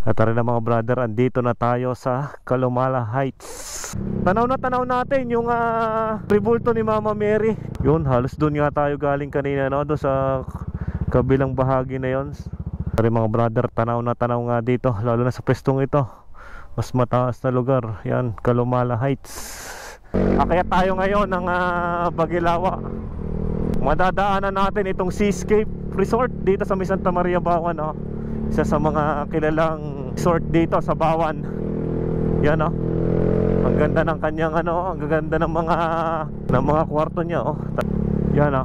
At tara na mga brother, andito na tayo sa Calumala Heights. Tanaw na tanaw natin yung tribulto ni Mama Mary. Yun, halos doon nga tayo galing kanina, no? Doon sa kabilang bahagi na yun. Tara mga brother, tanaw na tanaw nga dito, lalo na sa pwestong ito. Mas mataas na lugar, yan, Calumala Heights. Kaya tayo ngayon ng Bagilawa. Madadaanan natin itong Seascape Resort dito sa may Santa Maria, Bawan, no? Isa sa mga kilalang resort dito sa Bawan. Yan, oh. Ang ganda ng kanyang ang ganda ng mga kwarto niya, oh. Yan, oh.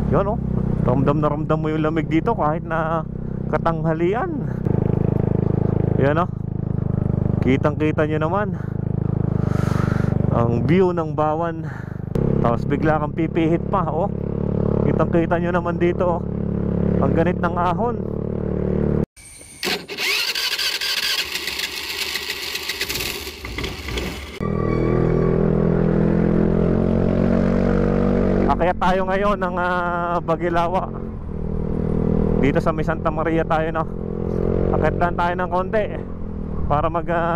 Yan, oh. Ramdam na ramdam mo yung lamig dito kahit na katanghalian. Yan, oh. Kitang-kita nyo naman ang view ng Bawan. Tapos bigla kang pipihit pa, oh. Kitang-kita nyo naman dito, oh. Ang ganit ng ahon. Kaya tayo ngayon ng Bagilawa. Dito sa may Santa Maria tayo, no? Akit lang tayo ng konti para magpahangin.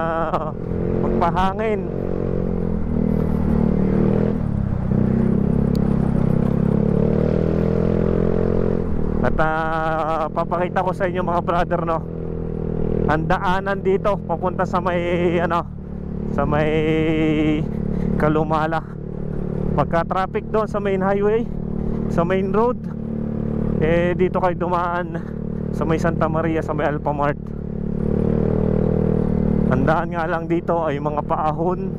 At papakita ko sa inyo mga brother, no? Ang daanan dito papunta sa may sa may Calumala. Pagka traffic doon sa main highway, sa main road, dito kayo dumaan sa may Santa Maria, sa may Alphamart. Ang daan nga lang dito ay mga paahon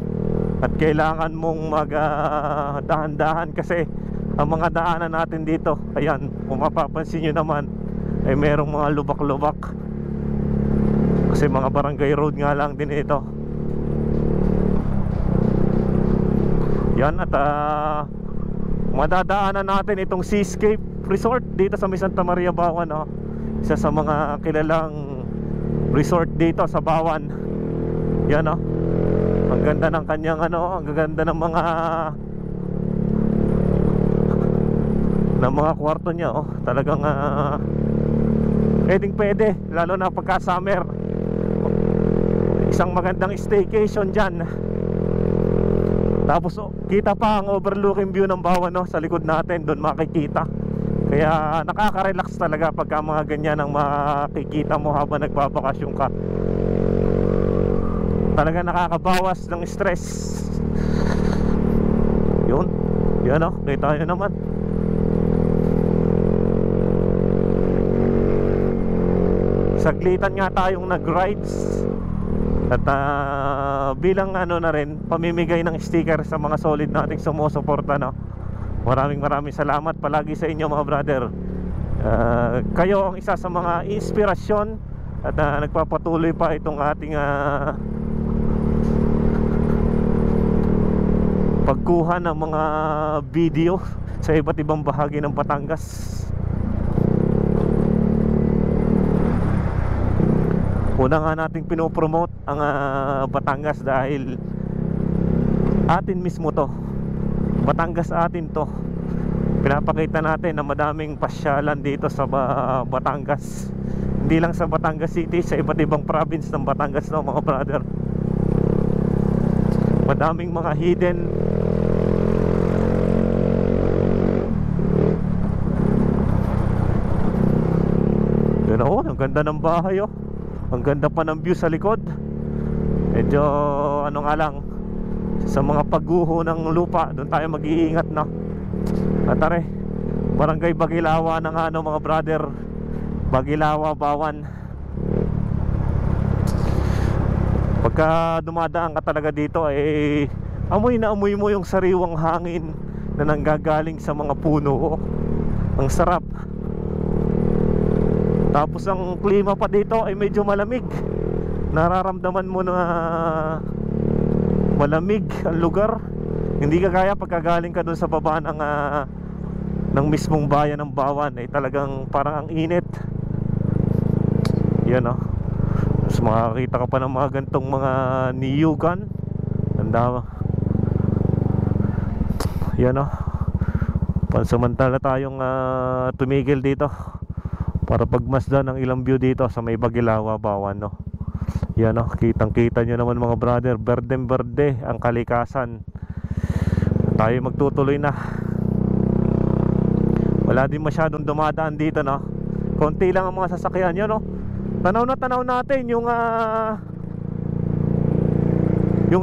at kailangan mong dahan-dahan kasi ang mga daanan natin dito, ayan, kung mapapansin nyo naman, ay merong mga lubak-lubak kasi mga barangay road nga lang din ito. Yan, at madadaanan natin itong Seascape Resort dito sa may Santa Maria, Bawan, no? Isa sa mga kilalang resort dito sa Bawan. Yan, no? Ang ganda ng kanyang ang ganda ng mga kwarto niya, oh. Talagang pwedeng pwede, lalo na pagka summer. Isang magandang staycation dyan. Tapos kita pa ang overlooking view ng Bawan, no? Sa likod natin, doon makikita. Kaya nakaka-relax talaga pagka mga ganyan ang makikita mo habang nagbabakasyon ka. Talaga nakakabawas ng stress. Yun, yan, no? Kita nyo naman. Saglitan nga tayong nag-rides. At bilang na rin, pamimigay ng sticker sa mga solid nating sumusuporta, no? Maraming salamat palagi sa inyo mga brother. Kayo ang isa sa mga inspirasyon at nagpapatuloy pa itong ating pagkuha ng mga video sa iba't ibang bahagi ng Batangas. Una nga nating pinopromote ang Batangas dahil atin mismo to. Batangas atin to. Pinapakita natin na madaming pasyalan dito sa Batangas. Hindi lang sa Batangas City, sa iba't ibang province ng Batangas, no, mga brother. Madaming mga hidden yun, oh, ang ganda ng bahay, oh. Ang ganda pa ng view sa likod. Medyo nga lang, sa mga pagguho ng lupa, doon tayo mag-iingat, no? At tara, Barangay Bagilawa ng mga brother, Bagilawa, Bawan. Pagka dumadaan ka talaga dito, amoy na amoy mo yung sariwang hangin na nanggagaling sa mga puno, oh. Ang sarap. Tapos ang klima pa dito ay medyo malamig. Nararamdaman mo na malamig ang lugar. Hindi kagaya pagkagaling ka dun sa baba ng mismong bayan ng Bawan, talagang parang ang init. Yan, oh. Tapos makakita ka pa ng mga gantong mga niyugan. Tanda. Yan, oh. Pansamantala tayong tumigil dito para pagmasdan ng ilang view dito sa may Bagilawa, Bawan, no? Yan o, kitang kita nyo naman mga brother, berdeng berde ang kalikasan. Tayo magtutuloy na. Wala din masyadong dumadaan dito, no? Konti lang ang mga sasakyan nyo, no? Tanaw na tanaw natin yung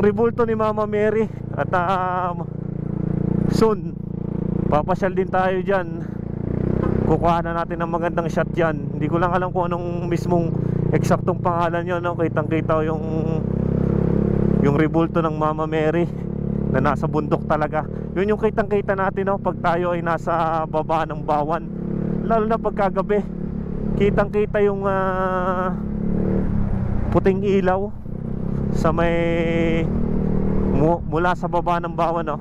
rebulto ni Mama Mary. At soon papasyal din tayo dyan. Kukuha na natin ng magandang shot dyan. Hindi ko lang alam kung anong mismong eksaktong pangalan nyo, no? Kitang kita yung rebulto ng Mama Mary na nasa bundok talaga. Yun yung kitang kita natin, no? Pag tayo ay nasa baba ng Bawan, lalo na pagkagabi, kitang kita yung puting ilaw sa may mula sa baba ng Bawan, no?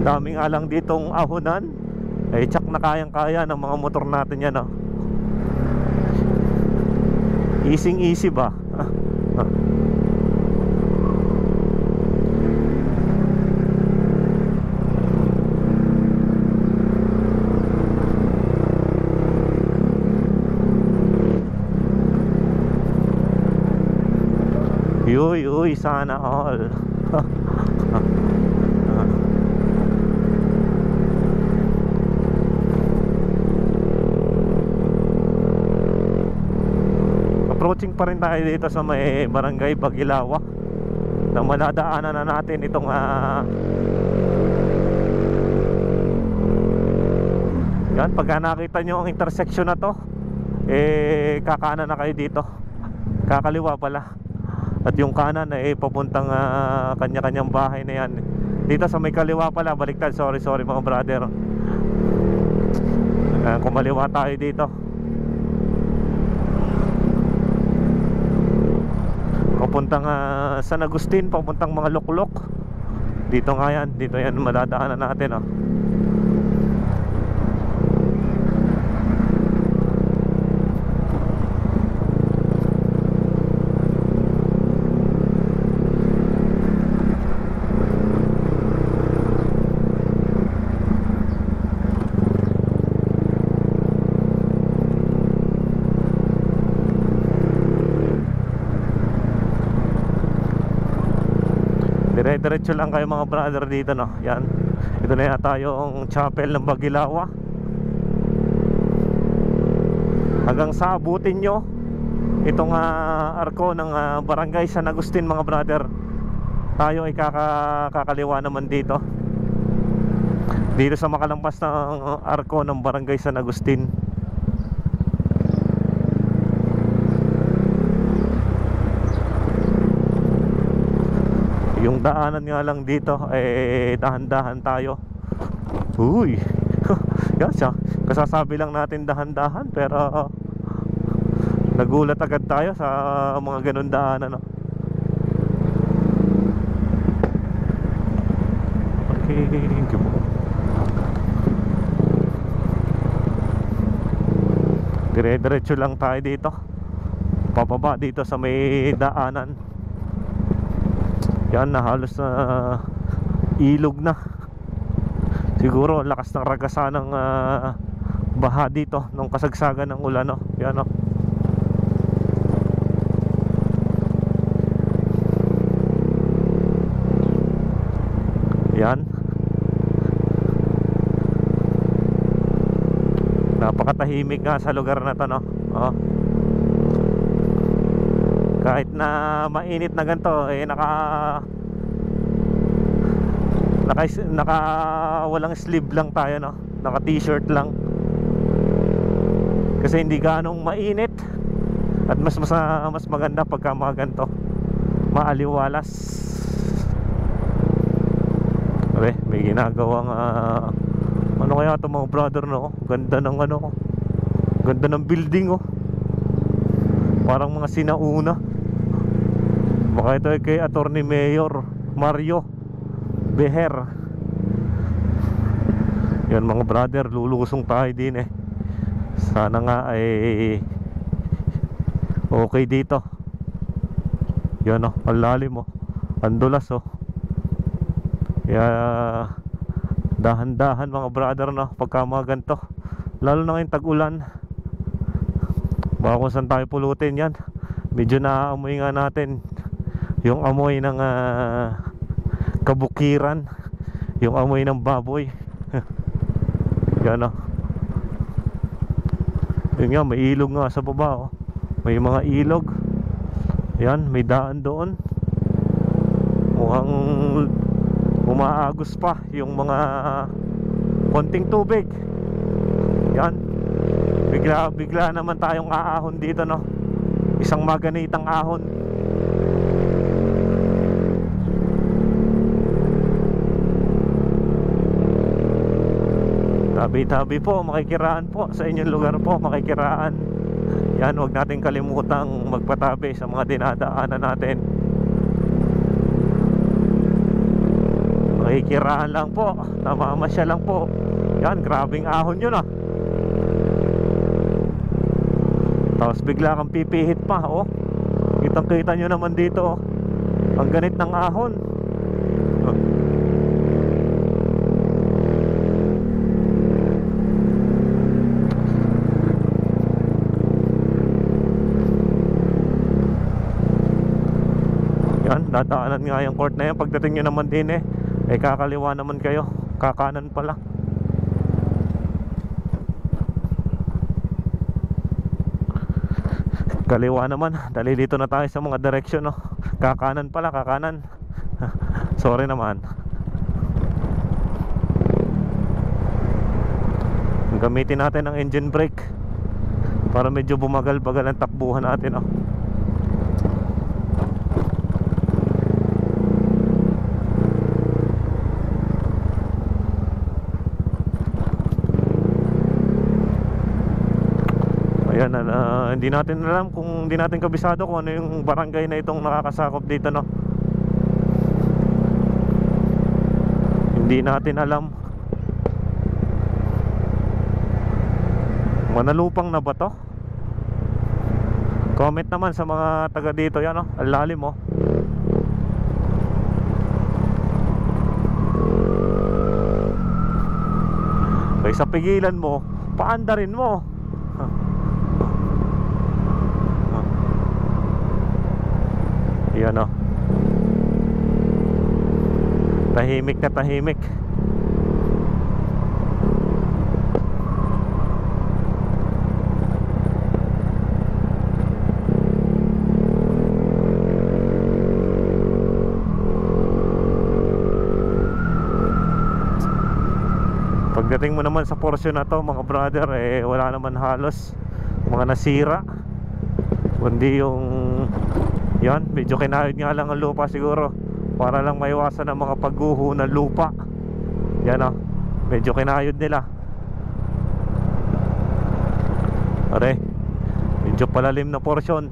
Daming alang ditong ahonan. Tsak na kayang-kaya ng mga motor natin yan, no? Easing easy ba? Uy, sana all. Approaching pa rin tayo dito sa may barangay Bagilawa, na madadaanan na natin itong yan, pagka nakita nyo ang intersection na to, kakanan na kayo dito, kakaliwa pala. At yung kanan ay papuntang kanya-kanyang bahay na yan. Dito sa may kaliwa pala, baliktad, sorry mga brother. Kumaliwa tayo dito, papuntang San Agustin, papuntang mga Luklok. Dito nga yan, dito yan madadaanan natin, oh. Dire-diretso lang kayo mga brother dito, no? Yan. Ito na yata yung chapel ng Bagilawa. Hanggang sa abutin nyo itong arko ng barangay San Agustin mga brother, tayo ay kakaliwa naman dito. Dito sa makalampas ng arko ng barangay San Agustin. Yung daanan nga lang dito, dahan-dahan tayo. Uy, yan siya. Kasasabi lang natin dahan-dahan, pero nagulat agad tayo sa mga ganun daanan, no? Okay, dire-diretso lang tayo dito, pababa dito sa may daanan. Yan na, halos na ilog na. Siguro lakas ng ragasa ng baha dito nung kasagsagan ng ulan, no? Yan, no? Yan. Napakatahimik nga sa lugar na to, no? Oh. Kahit na mainit na ganito, naka walang sleeve lang tayo, no? Naka t-shirt lang. Kasi hindi ganong mainit. At mas maganda pagka mga ganito, maaliwalas. Abe, may ginagawang ano kaya ito mga brother, no? Ganda ng ganda ng building, oh. Parang mga sinauna. Baka ito ay kay Attorney Mayor Mario Beher. Yan mga brother, lulusong tayo din, eh. Sana nga ay okay dito. Yan, oh, ang lalim, oh. Ang dulas, oh. Kaya dahan-dahan mga brother, no, pagka mga ganito, lalo na ngayong tag-ulan. Baka kung saan tayo pulutin yan. Medyo naaamoy nga natin yung amoy ng kabukiran, yung amoy ng baboy. Yan, no. Yun nga, may ilog nga sa baba, oh. May mga ilog. Yan, may daan doon. Mukhang umaagos pa yung mga konting tubig. Yan. Bigla naman tayong aahon dito, no. Isang maganitang ahon. Tabi-tabi po, makikiraan po sa inyong lugar po, makikiraan. Yan, huwag natin kalimutang magpatabi sa mga dinadaanan natin. Makikiraan lang po, namamasya lang po. Yan, grabing ahon yun, ah. Tapos bigla kang pipihit pa, oh. Kitang-kita nyo naman dito, oh. Ang ganit ng ahon. Yan, dadaanan nga yung court na yan. Pagdating nyo naman din kakaliwa naman kayo. Kakanan pala. Kaliwa naman. Dali dito na tayo sa mga direksyon, no? Kakanan pala, kakanan. Sorry naman. Gamitin natin ang engine brake para medyo bumagal-bagal ang takbuhan natin, no? Ayan, hindi natin alam kung hindi natin kabisado kung ano yung barangay na itong nakakasakop dito, no? Hindi natin alam. Manalupang na ba to? Comment naman sa mga taga dito, yan, no? Ang lalim, oh. Kaysa pigilan mo, paandarin mo. Yan, oh. Tahimik na tahimik. Pagdating mo naman sa portion na to, mga brother, wala naman halos mga nasira, kundi yung yan, medyo kinayod nga lang ang lupa siguro para lang maiwasan ang mga pagguho ng lupa. Yan, oh, medyo kinayod nila. Are, medyo palalim na portion.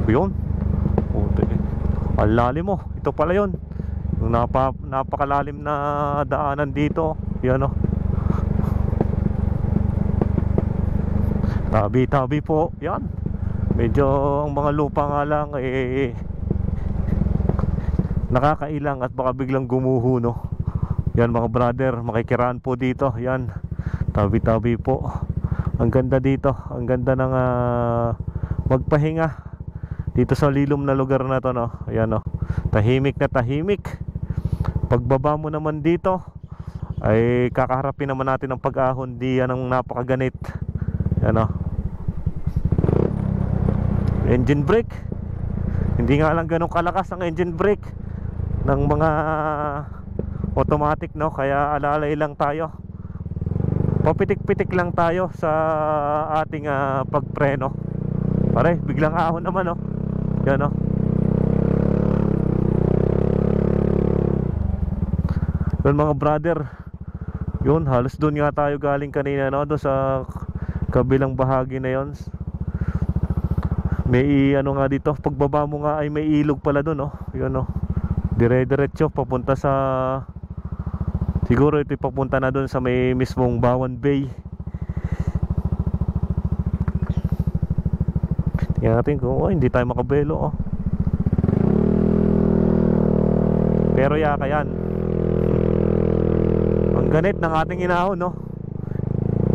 Yun, ang lalim, mo. Ito pala yun, yung napakalalim na daanan dito. Yan, oh. Tabi-tabi po. Yan, medyo ang mga lupa nga lang nakakailang at baka biglang gumuho, no? Yan, mga brother, makikiraan po dito. Yan, tabi-tabi po. Ang ganda dito. Ang ganda ng magpahinga dito sa lilom na lugar na to, no? Ayan, no? Tahimik na tahimik. Pagbaba mo naman dito ay kakaharapin naman natin ang pag-ahon. Di yan ang napakaganit. Yan, no? Engine brake, hindi nga lang ganun kalakas ang engine brake ng mga automatic, no? Kaya alalay lang tayo, papitik-pitik lang tayo sa ating pagpreno. Pare, biglang ahon naman, no? Yan, no? Yun, mga brother, yun, halos doon nga tayo galing kanina, no? Doon sa kabilang bahagi na yun. May ano nga dito, pagbaba mo nga ay may ilog pala doon, no? Yun, no? Dire-diretso papunta sa, siguro ito papunta na doon sa may mismong Bawan Bay. Tingnan natin kung hindi tayo makabelo, oh. Pero yaka yan. Ang ganit ng ating inahon, no?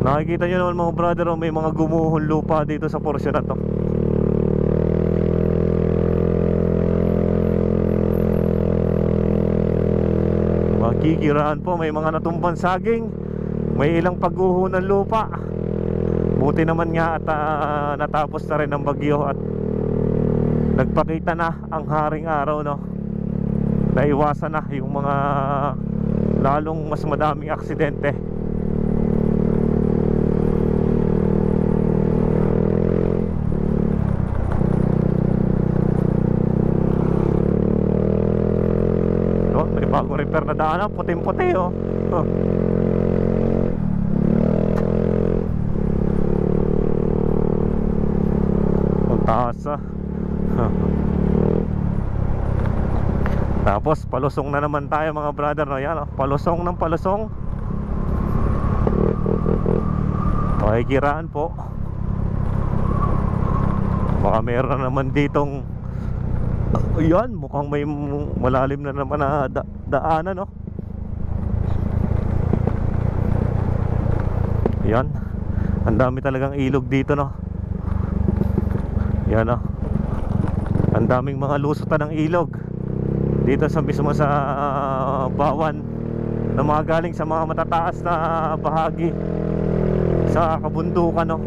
Nakikita nyo naman mga brother, may mga gumuhon lupa dito sa porsyon na to. Makikiraan po, may mga natumbang saging, may ilang pagguho ng lupa. Buti naman nga at natapos na rin ang bagyo at nagpakita na ang haring araw, no? Naiwasan na yung mga lalong mas madaming aksidente. May bagong repair na daanan, puting-puti, oh. Ang taas, ah. Tapos palusong na naman tayo mga brother, no? Yan, oh. Palusong ng palusong. Pakikiraan po. Baka meron na naman ditong yan, mukhang may malalim na naman na daanan, no? Yan. Ang dami talagang ilog dito, no? Yan, no? Ang daming mga lusutan ng ilog dito sa mismo sa Bawan, na mga galing sa mga matataas na bahagi sa kabundukan, no?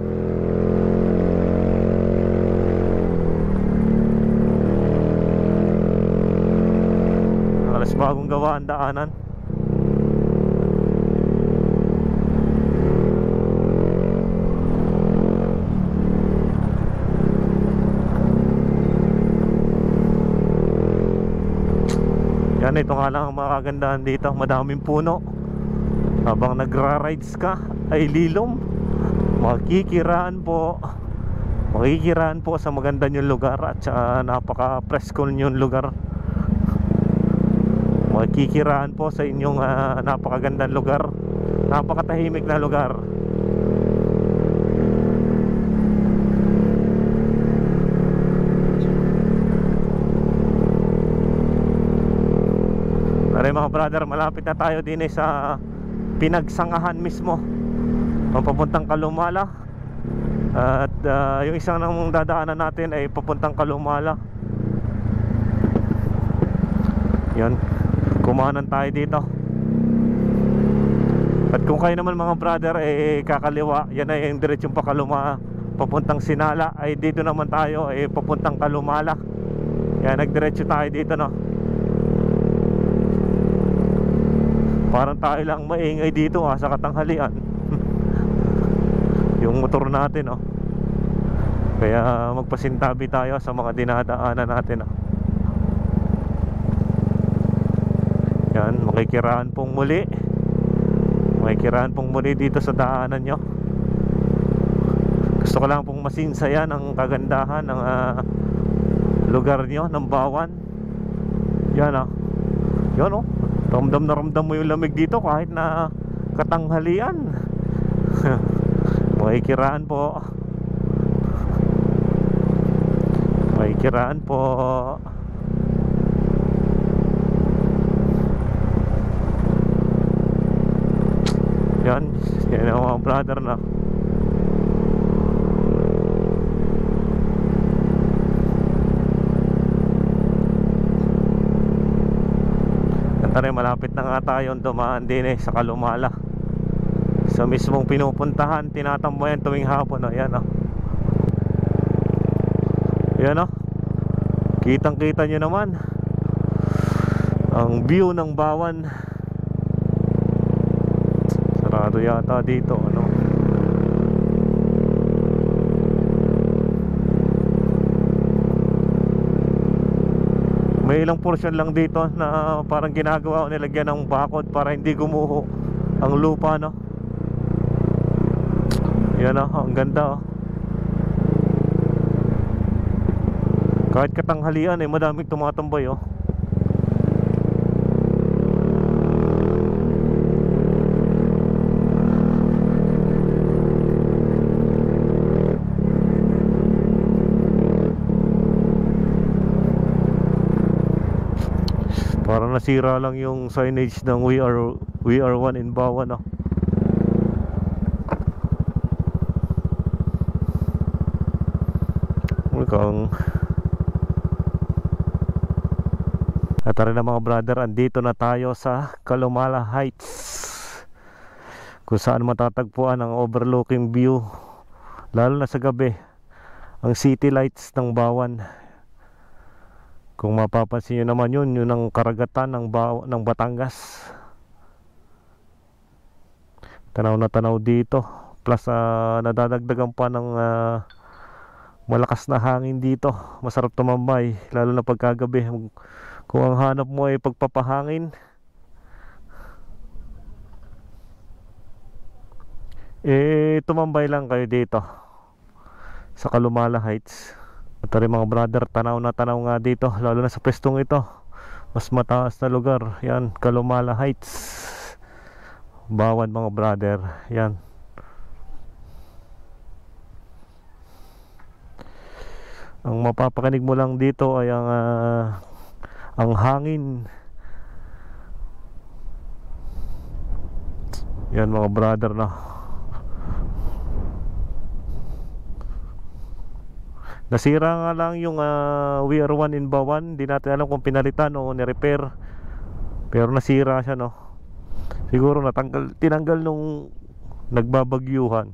Alas bagong gawa ang daanan. Yan, ito nga lang ang makagandahan dito. Madaming puno. Habang nagra-rides ka ay lilom. Makikiraan po. Makikiraan po sa maganda yung lugar. At saka napaka-presko yung lugar. Makikiraan po sa inyong napakagandang lugar. Napakatahimik na lugar. Pero mga brother, malapit na tayo din sa pinagsangahan mismo, ang papuntang Kalumala. At yung isang nang dadaanan natin ay papuntang Kalumala. Yan, kumanan tayo dito. At kung kayo naman mga brother kakaliwa, yan ay yung diretsyung papuntang Sinala, ay dito naman tayo papuntang Kalumala. Yan, nagdiretso tayo dito, no? Parang tayo lang maingay dito sa katanghalian. Yung motor natin, no? Kaya magpasintabi tayo sa mga dinadaanan natin, no? Yan, makikiraan pong muli. Makikiraan pong muli dito sa daanan nyo. Gusto ko lang pong masinsayan ang kagandahan ng lugar nyo, ng Bawan. Yan, oh. Yan, oh. Ramdam na ramdam mo yung lamig dito kahit na katanghalian. Makikiraan po. Makikiraan po. Yan, yan ang mga brother, na malapit na nga tayo dumaan din sa Kalumala, sa mismong pinupuntahan, tinatambayan tuwing hapon. Ayan, oh. Ayan, oh. Kitang kita nyo naman ang view ng Bawan. Sarado yata dito, ano? May ilang portion lang dito na parang ginagawa o nilagyan ng bakod para hindi gumuho ang lupa, no? Yan, oh, ang ganda, oh. Kahit katanghalian madaming tumatambay, oh. Parang nasira lang yung signage ng we are one in Bawan, no? Mukhang at rin na mga brother, andito na tayo sa Calumala Heights, kung saan matatagpuan ang overlooking view, lalo na sa gabi, ang city lights ng Bawan. Kung mapapansin nyo naman yun ang karagatan ng Batangas. Tanaw na tanaw dito, plus nadadagdagan pa ng malakas na hangin dito. Masarap tumambay lalo na pagkagabi. Kung ang hanap mo ay pagpapahangin, tumambay lang kayo dito sa Calumala Heights. At rin mga brother, tanaw na tanaw nga dito, lalo na sa pwestong ito, mas mataas na lugar. Yan, Calumala Heights, Bawan mga brother. Yan, ang mapapakinig mo lang dito ay ang hangin. Yan mga brother, no? Nasira nga lang yung we are one in Bawan. Di natin alam kung pinalitan o ni-repair, pero nasira siya, no? Siguro tinanggal nung nagbabagyuhan.